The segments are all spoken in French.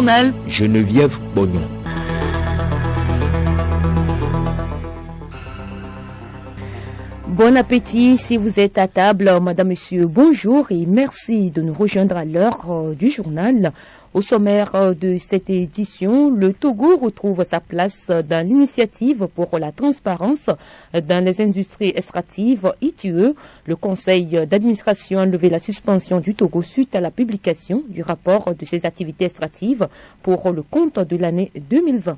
journal, Geneviève Bognon. Bon appétit si vous êtes à table, madame, monsieur, bonjour et merci de nous rejoindre à l'heure du journal. Au sommaire de cette édition, le Togo retrouve sa place dans l'initiative pour la transparence dans les industries extractives ITUE. Le conseil d'administration a levé la suspension du Togo suite à la publication du rapport de ses activités extractives pour le compte de l'année 2020.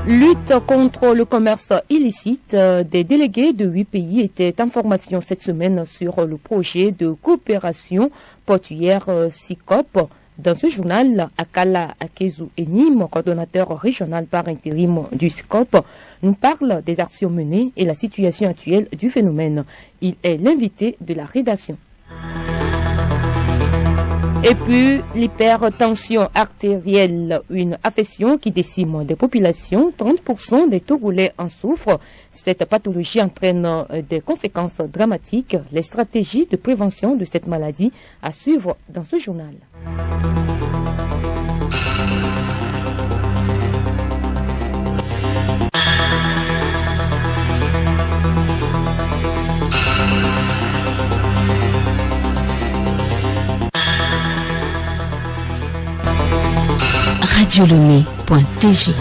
Lutte contre le commerce illicite. Des délégués de 8 pays étaient en formation cette semaine sur le projet de coopération portuaire SICOP. Dans ce journal, Akala Akezu Enim, coordonnateur régional par intérim du SICOP, nous parle des actions menées et la situation actuelle du phénomène. Il est l'invité de la rédaction. Et puis, l'hypertension artérielle, une affection qui décime des populations. 30% des Togolais en souffrent. Cette pathologie entraîne des conséquences dramatiques. Les stratégies de prévention de cette maladie à suivre dans ce journal. radiolomé.tg.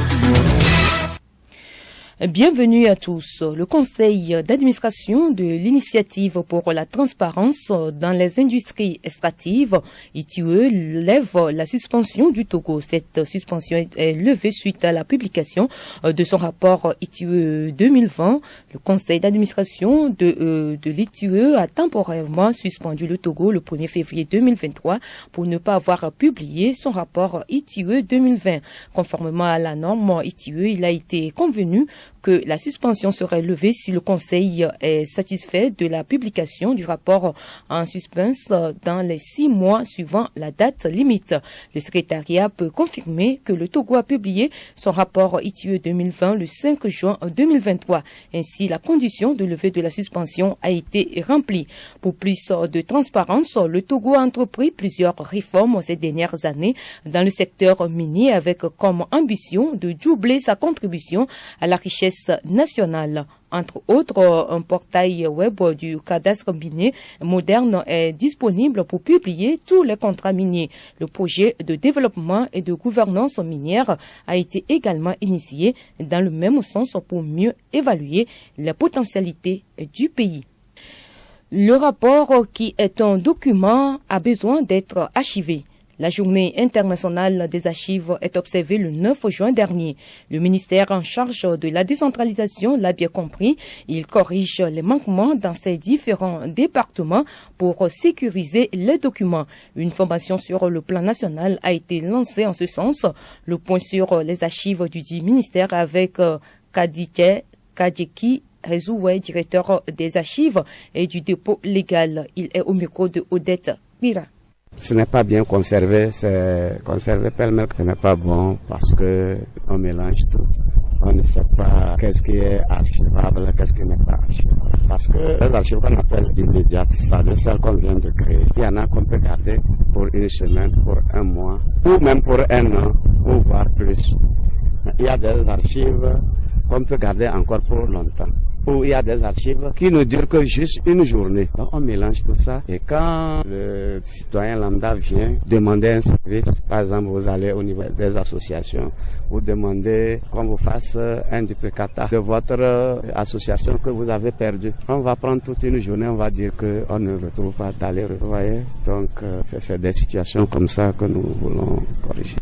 Bienvenue à tous. Le conseil d'administration de l'initiative pour la transparence dans les industries extractives, ITUE, lève la suspension du Togo. Cette suspension est levée suite à la publication de son rapport ITUE 2020. Le conseil d'administration de l'ITUE a temporairement suspendu le Togo le 1er février 2023 pour ne pas avoir publié son rapport ITUE 2020. Conformément à la norme ITUE, il a été convenu que la suspension serait levée si le Conseil est satisfait de la publication du rapport en suspens dans les 6 mois suivant la date limite. Le secrétariat peut confirmer que le Togo a publié son rapport ITUE 2020 le 5 juin 2023. Ainsi, la condition de levée de la suspension a été remplie. Pour plus de transparence, le Togo a entrepris plusieurs réformes ces dernières années dans le secteur minier avec comme ambition de doubler sa contribution à la richesse nationale. Entre autres, un portail web du cadastre minier moderne est disponible pour publier tous les contrats miniers. Le projet de développement et de gouvernance minière a été également initié dans le même sens pour mieux évaluer les potentialités du pays. Le rapport, qui est un document, a besoin d'être archivé. La journée internationale des archives est observée le 9 juin dernier. Le ministère en charge de la décentralisation l'a bien compris. Il corrige les manquements dans ses différents départements pour sécuriser les documents. Une formation sur le plan national a été lancée en ce sens. Le point sur les archives du dit ministère avec Kadike Kadjeki Rezoué, directeur des archives et du dépôt légal. Il est au micro de Odette Pira. Ce n'est pas bien conservé, c'est conservé pêle-mêle, ce n'est pas bon parce que on mélange tout. On ne sait pas qu'est-ce qui est archivable, qu'est-ce qui n'est pas archivable. Parce que les archives qu'on appelle immédiates, c'est-à-dire celles qu'on vient de créer, il y en a qu'on peut garder pour une semaine, pour un mois, ou même pour un an, ou voire plus. Il y a des archives qu'on peut garder encore pour longtemps. Où il y a des archives qui ne durent que juste une journée. Donc on mélange tout ça et quand le citoyen lambda vient demander un service, par exemple vous allez au niveau des associations, vous demandez qu'on vous fasse un duplicata de votre association que vous avez perdu. On va prendre toute une journée, on va dire qu'on ne retrouve pas d'aller, vous voyez. Donc c'est des situations comme ça que nous voulons corriger.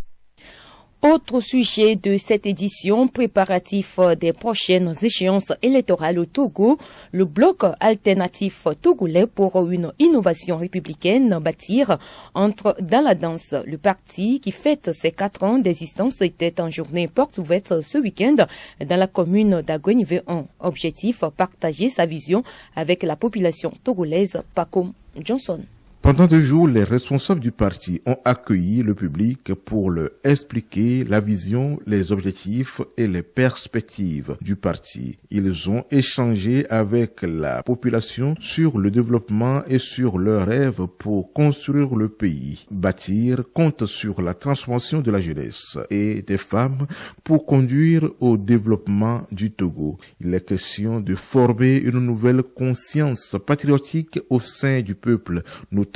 Autre sujet de cette édition, préparatif des prochaines échéances électorales au Togo, le bloc alternatif togolais pour une innovation républicaine bâtir entre dans la danse. Le parti qui fête ses 4 ans d'existence était en journée porte ouverte ce week-end dans la commune d'Agonive 1. Objectif, partager sa vision avec la population togolaise. Pacom Johnson. Pendant 2 jours, les responsables du parti ont accueilli le public pour leur expliquer la vision, les objectifs et les perspectives du parti. Ils ont échangé avec la population sur le développement et sur leurs rêves pour construire le pays. Bâtir compte sur la transformation de la jeunesse et des femmes pour conduire au développement du Togo. Il est question de former une nouvelle conscience patriotique au sein du peuple, notamment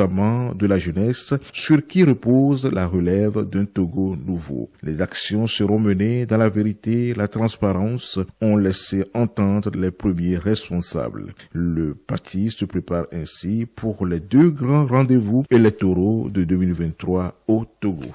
de la jeunesse, sur qui repose la relève d'un Togo nouveau. Les actions seront menées dans la vérité, la transparence, ont laissé entendre les premiers responsables. Le parti se prépare ainsi pour les 2 grands rendez-vous électoraux de 2023 au Togo.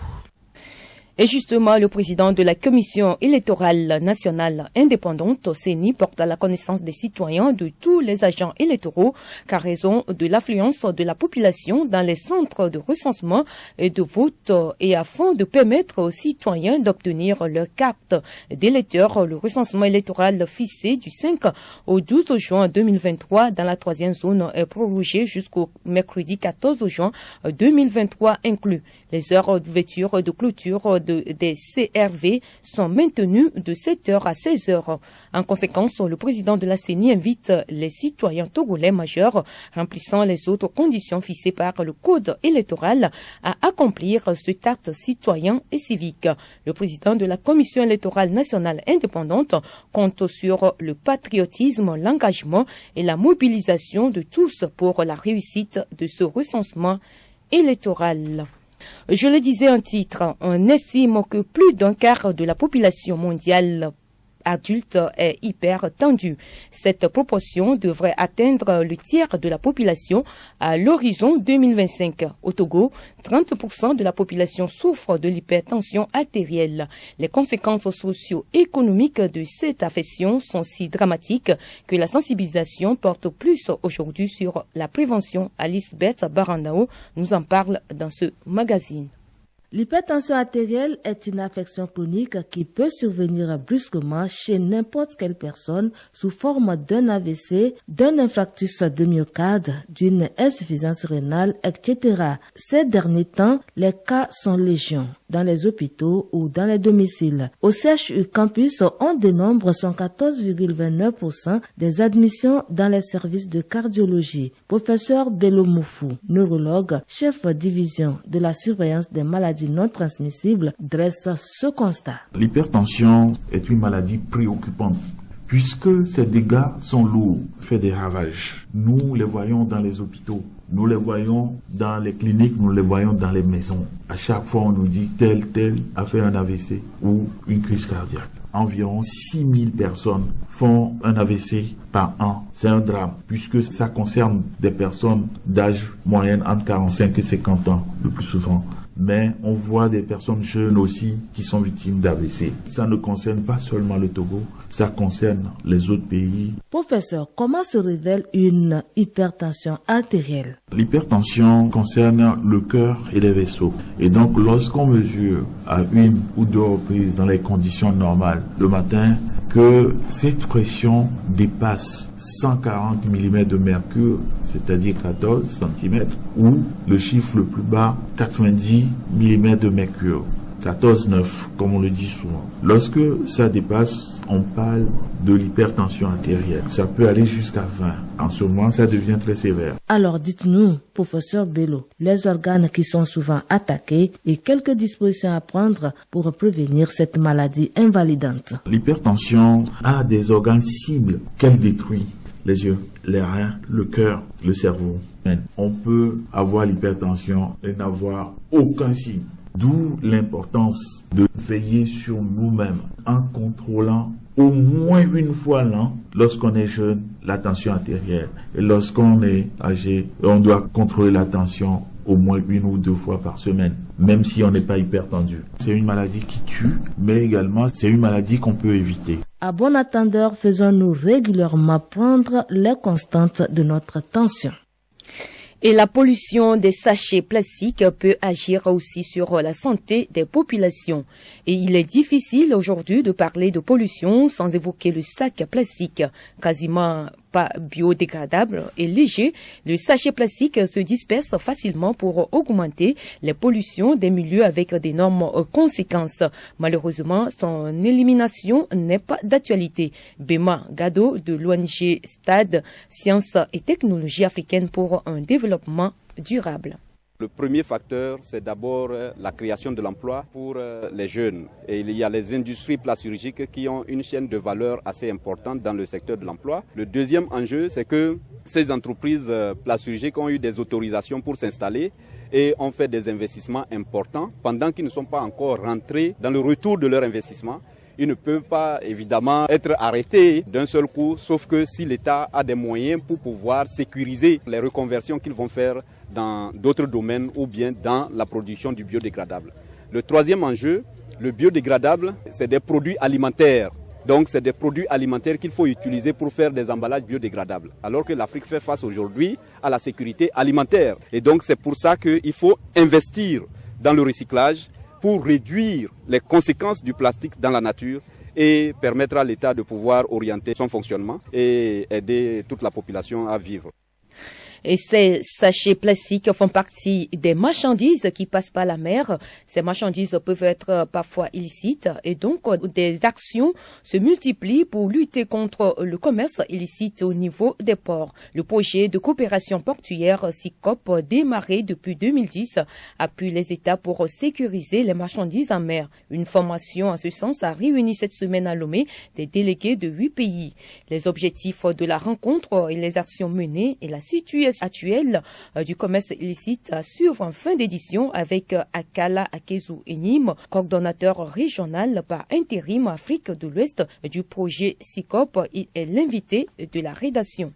Et justement, le président de la Commission électorale nationale indépendante, CENI, porte à la connaissance des citoyens de tous les agents électoraux qu'à raison de l'affluence de la population dans les centres de recensement et de vote et afin de permettre aux citoyens d'obtenir leur carte d'électeur, le recensement électoral fixé du 5 au 12 juin 2023 dans la 3e zone est prolongé jusqu'au mercredi 14 juin 2023 inclus. Les heures d'ouverture et de clôture des CRV sont maintenues de 7h à 16h. En conséquence, le président de la CENI invite les citoyens togolais majeurs remplissant les autres conditions fixées par le code électoral à accomplir cet acte citoyen et civique. Le président de la Commission électorale nationale indépendante compte sur le patriotisme, l'engagement et la mobilisation de tous pour la réussite de ce recensement électoral. Je le disais en titre, on estime que plus d'un quart de la population mondiale adulte est hyper tendue. Cette proportion devrait atteindre le tiers de la population à l'horizon 2025. Au Togo, 30% de la population souffre de l'hypertension artérielle. Les conséquences socio-économiques de cette affection sont si dramatiques que la sensibilisation porte plus aujourd'hui sur la prévention. Alisbeth Barandao nous en parle dans ce magazine. L'hypertension artérielle est une affection chronique qui peut survenir brusquement chez n'importe quelle personne sous forme d'un AVC, d'un infarctus de myocarde, d'une insuffisance rénale, etc. Ces derniers temps, les cas sont légion dans les hôpitaux ou dans les domiciles. Au CHU Campus, on dénombre 114,29% des admissions dans les services de cardiologie. Professeur Bello Moufou, neurologue, chef division de la surveillance des maladies non transmissibles, dresse ce constat. L'hypertension est une maladie préoccupante puisque ces dégâts sont lourds, fait des ravages. Nous les voyons dans les hôpitaux, nous les voyons dans les cliniques, nous les voyons dans les maisons. À chaque fois, on nous dit tel a fait un AVC ou une crise cardiaque. Environ 6000 personnes font un AVC par an. C'est un drame puisque ça concerne des personnes d'âge moyen entre 45 et 50 ans le plus souvent. Mais on voit des personnes jeunes aussi qui sont victimes d'AVC. Ça ne concerne pas seulement le Togo, ça concerne les autres pays. Professeur, comment se révèle une hypertension artérielle? L'hypertension concerne le cœur et les vaisseaux. Et donc, lorsqu'on mesure à 1 ou 2 reprises dans les conditions normales le matin, que cette pression dépasse 140 mm de mercure, c'est-à-dire 14 cm, ou le chiffre le plus bas, 90 mm de mercure, 14,9 comme on le dit souvent. Lorsque ça dépasse, on parle de l'hypertension artérielle. Ça peut aller jusqu'à 20. En ce moment, ça devient très sévère. Alors dites-nous, professeur Bello, les organes qui sont souvent attaqués et quelques dispositions à prendre pour prévenir cette maladie invalidante. L'hypertension a des organes cibles qu'elle détruit. Les yeux, les reins, le cœur, le cerveau. On peut avoir l'hypertension et n'avoir aucun signe. D'où l'importance de veiller sur nous-mêmes en contrôlant au moins une fois l'an, lorsqu'on est jeune, la tension artérielle. Et lorsqu'on est âgé, on doit contrôler la tension au moins 1 ou 2 fois par semaine, même si on n'est pas hypertendu. C'est une maladie qui tue, mais également c'est une maladie qu'on peut éviter. À bon attendeur, faisons-nous régulièrement prendre les constantes de notre tension. Et la pollution des sachets plastiques peut agir aussi sur la santé des populations. Et il est difficile aujourd'hui de parler de pollution sans évoquer le sac plastique. Quasiment pas biodégradable et léger, le sachet plastique se disperse facilement pour augmenter les pollutions des milieux avec d'énormes conséquences. Malheureusement, son élimination n'est pas d'actualité. Bema Gado de l'ONG Stade Sciences et Technologies africaines pour un développement durable. Le premier facteur, c'est d'abord la création de l'emploi pour les jeunes. Et il y a les industries plasturgiques qui ont une chaîne de valeur assez importante dans le secteur de l'emploi. Le deuxième enjeu, c'est que ces entreprises plasturgiques ont eu des autorisations pour s'installer et ont fait des investissements importants pendant qu'ils ne sont pas encore rentrés dans le retour de leur investissement. Ils ne peuvent pas évidemment être arrêtés d'un seul coup, sauf que si l'État a des moyens pour pouvoir sécuriser les reconversions qu'ils vont faire dans d'autres domaines ou bien dans la production du biodégradable. Le troisième enjeu, le biodégradable, c'est des produits alimentaires. Donc c'est des produits alimentaires qu'il faut utiliser pour faire des emballages biodégradables. Alors que l'Afrique fait face aujourd'hui à la sécurité alimentaire. Et donc c'est pour ça qu'il faut investir dans le recyclage, pour réduire les conséquences du plastique dans la nature et permettre à l'État de pouvoir orienter son fonctionnement et aider toute la population à vivre. Et ces sachets plastiques font partie des marchandises qui passent par la mer. Ces marchandises peuvent être parfois illicites et donc des actions se multiplient pour lutter contre le commerce illicite au niveau des ports. Le projet de coopération portuaire SICOP, démarré depuis 2010, appuie les États pour sécuriser les marchandises en mer. Une formation en ce sens a réuni cette semaine à Lomé des délégués de 8 pays. Les objectifs de la rencontre et les actions menées et la situation actuelle du commerce illicite à suivre en fin d'édition avec Akala Akezu Enim, coordonnateur régional par intérim Afrique de l'Ouest du projet SICOP. Il est l'invité de la rédaction.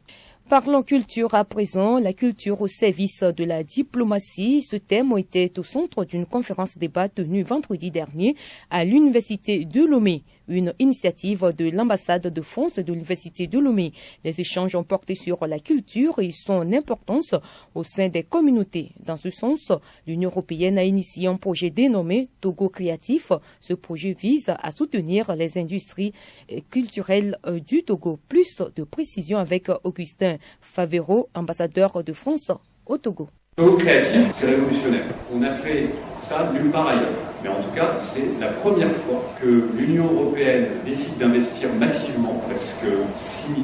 Parlons culture à présent, la culture au service de la diplomatie. Ce thème était au centre d'une conférence débat tenue vendredi dernier à l'Université de Lomé, une initiative de l'ambassade de France de l'Université de Lomé. Les échanges ont porté sur la culture et son importance au sein des communautés. Dans ce sens, l'Union européenne a initié un projet dénommé Togo Créatif. Ce projet vise à soutenir les industries culturelles du Togo. Plus de précisions avec Augustin Favero, ambassadeur de France au Togo. Togo Créatif, c'est révolutionnaire. On a fait ça nulle part ailleurs. Mais en tout cas, c'est la première fois que l'Union européenne décide d'investir massivement, parce que 6,5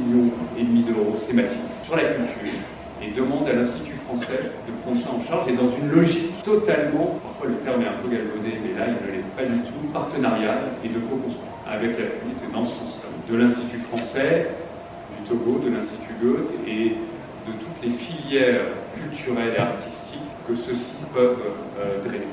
millions d'euros, c'est massif, sur la culture, et demande à l'Institut français de prendre ça en charge, et dans une logique totalement, parfois le terme est un peu galvaudé, mais là il ne l'est pas du tout, partenariale et de co-construction. Avec l'appui, c'est dans ce sens-là, de l'Institut français, du Togo, de l'Institut Goethe et de toutes les filières culturelles et artistiques que ceux-ci peuvent drainer.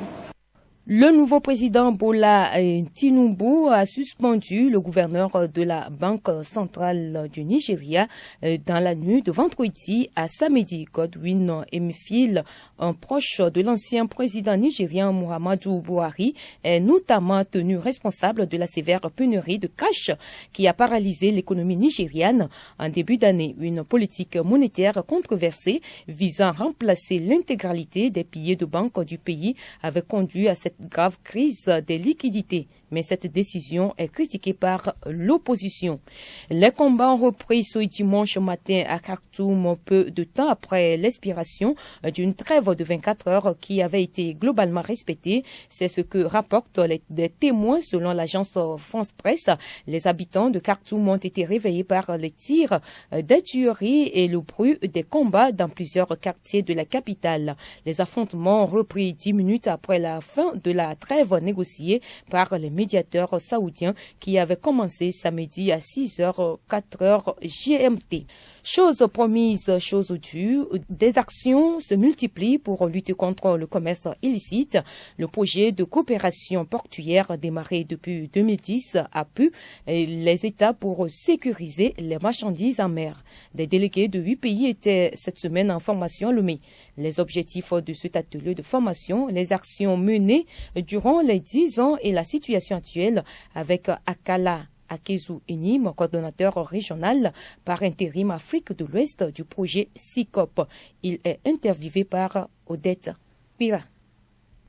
Le nouveau président Bola Tinubu a suspendu le gouverneur de la Banque centrale du Nigeria dans la nuit de vendredi à samedi. Godwin Emefiele, un proche de l'ancien président nigérien Muhammadu Buhari, est notamment tenu responsable de la sévère pénurie de cash qui a paralysé l'économie nigériane en début d'année. Une politique monétaire controversée visant à remplacer l'intégralité des billets de banque du pays avait conduit à cette grave crise des liquidités. Mais cette décision est critiquée par l'opposition. Les combats ont repris ce dimanche matin à Khartoum, peu de temps après l'expiration d'une trêve de 24 heures qui avait été globalement respectée. C'est ce que rapportent des témoins selon l'agence France Presse. Les habitants de Khartoum ont été réveillés par les tirs, des tueries et le bruit des combats dans plusieurs quartiers de la capitale. Les affrontements ont repris 10 minutes après la fin de la trêve négociée par les médiateurs saoudiens qui avait commencé samedi à 6h, 4h GMT. Chose promise, chose due, des actions se multiplient pour lutter contre le commerce illicite. Le projet de coopération portuaire démarré depuis 2010 appuie les États pour sécuriser les marchandises en mer. Des délégués de 8 pays étaient cette semaine en formation à Lomé. Les objectifs de cet atelier de formation, les actions menées durant les 10 ans et la situation actuelle avec Akala Akezu Enim, coordonnateur régional par intérim Afrique de l'Ouest du projet SICOP. Il est interviewé par Odette Pira.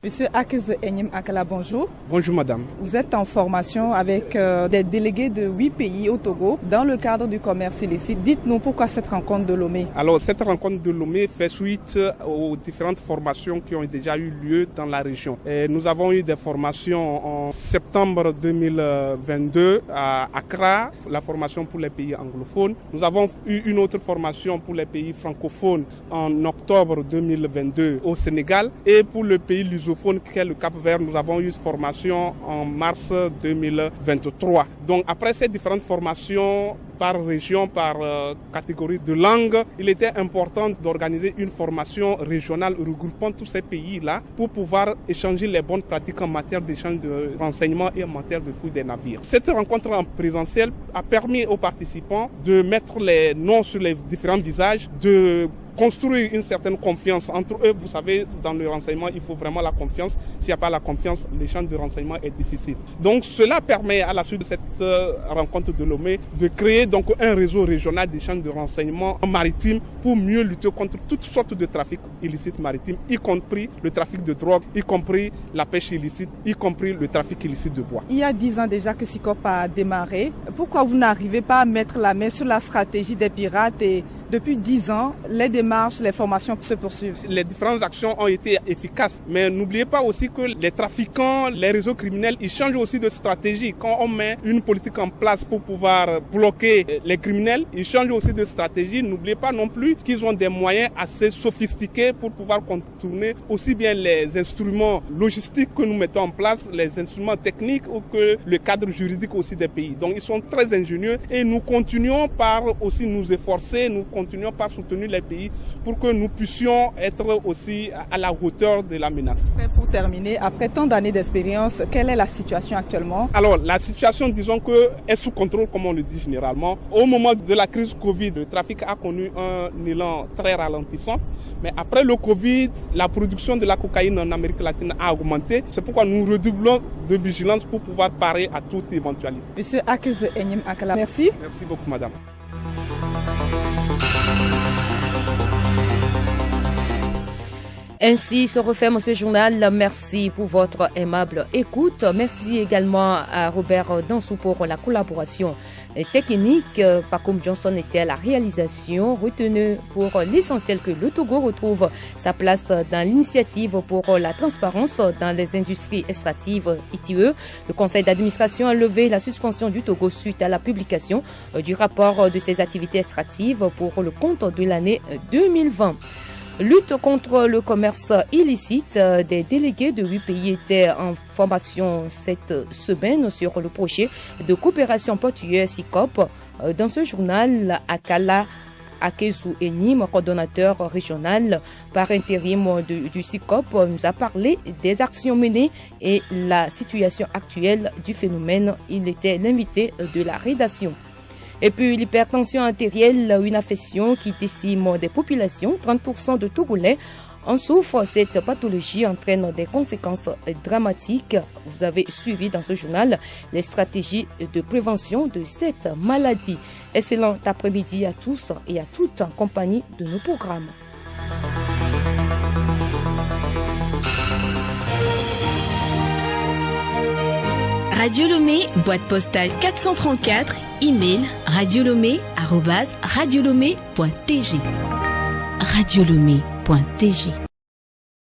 Monsieur Akiz Enyim Akala, bonjour. Bonjour madame. Vous êtes en formation avec des délégués de 8 pays au Togo dans le cadre du commerce illicite. Dites-nous pourquoi cette rencontre de Lomé. Alors cette rencontre de Lomé fait suite aux différentes formations qui ont déjà eu lieu dans la région. Et nous avons eu des formations en septembre 2022 à Accra, la formation pour les pays anglophones. Nous avons eu une autre formation pour les pays francophones en octobre 2022 au Sénégal. Et pour le pays lusophone qui est le Cap-Vert, nous avons eu une formation en mars 2023. Donc après ces différentes formations par région, par catégorie de langue, il était important d'organiser une formation régionale regroupant tous ces pays-là pour pouvoir échanger les bonnes pratiques en matière d'échange de renseignements et en matière de fouille des navires. Cette rencontre en présentiel a permis aux participants de mettre les noms sur les différents visages, de construire une certaine confiance entre eux. Vous savez, dans le renseignement, il faut vraiment la confiance. S'il n'y a pas la confiance, l'échange de renseignements est difficile. Donc cela permet, à la suite de cette rencontre de Lomé, de créer donc un réseau régional d'échange de renseignements maritimes pour mieux lutter contre toutes sortes de trafics illicites maritimes, y compris le trafic de drogue, y compris la pêche illicite, y compris le trafic illicite de bois. Il y a 10 ans déjà que SICOP a démarré. Pourquoi vous n'arrivez pas à mettre la main sur la stratégie des pirates et depuis 10 ans, les démarches, les formations se poursuivent? Les différentes actions ont été efficaces, mais n'oubliez pas aussi que les trafiquants, les réseaux criminels, ils changent aussi de stratégie. Quand on met une politique en place pour pouvoir bloquer les criminels, ils changent aussi de stratégie. N'oubliez pas non plus qu'ils ont des moyens assez sophistiqués pour pouvoir contourner aussi bien les instruments logistiques que nous mettons en place, les instruments techniques ou que le cadre juridique aussi des pays. Donc ils sont très ingénieux et nous continuons par aussi nous efforcer, nous continuons par soutenir les pays pour que nous puissions être aussi à la hauteur de la menace. Pour terminer, après tant d'années d'expérience, quelle est la situation actuellement? Alors la situation, disons que est sous contrôle, comme on le dit généralement. Au moment de la crise Covid, le trafic a connu un élan très ralentissant. Mais après le Covid, la production de la cocaïne en Amérique latine a augmenté. C'est pourquoi nous redoublons de vigilance pour pouvoir parer à toute éventualité. Monsieur Akiz Enyim Akala, merci. Merci beaucoup, madame. Ainsi se referme ce journal. Merci pour votre aimable écoute. Merci également à Robert Dansou pour la collaboration technique. Pacoum Johnson était à la réalisation. Retenez pour l'essentiel que le Togo retrouve sa place dans l'initiative pour la transparence dans les industries extractives ITIE. Le conseil d'administration a levé la suspension du Togo suite à la publication du rapport de ses activités extractives pour le compte de l'année 2020. Lutte contre le commerce illicite, des délégués de 8 pays étaient en formation cette semaine sur le projet de coopération portuaire SICOP. Dans ce journal, Akala Akiz Enyim, coordonnateur régional par intérim du SICOP, nous a parlé des actions menées et la situation actuelle du phénomène. Il était l'invité de la rédaction. Et puis l'hypertension artérielle, une affection qui décime des populations. 30% de Togolais en souffrent. Cette pathologie entraîne des conséquences dramatiques. Vous avez suivi dans ce journal les stratégies de prévention de cette maladie. Excellent après-midi à tous et à toutes en compagnie de nos programmes. Radio Lomé, boîte postale 434, email radiolomé@radiolomé.tg. radiolomé.tg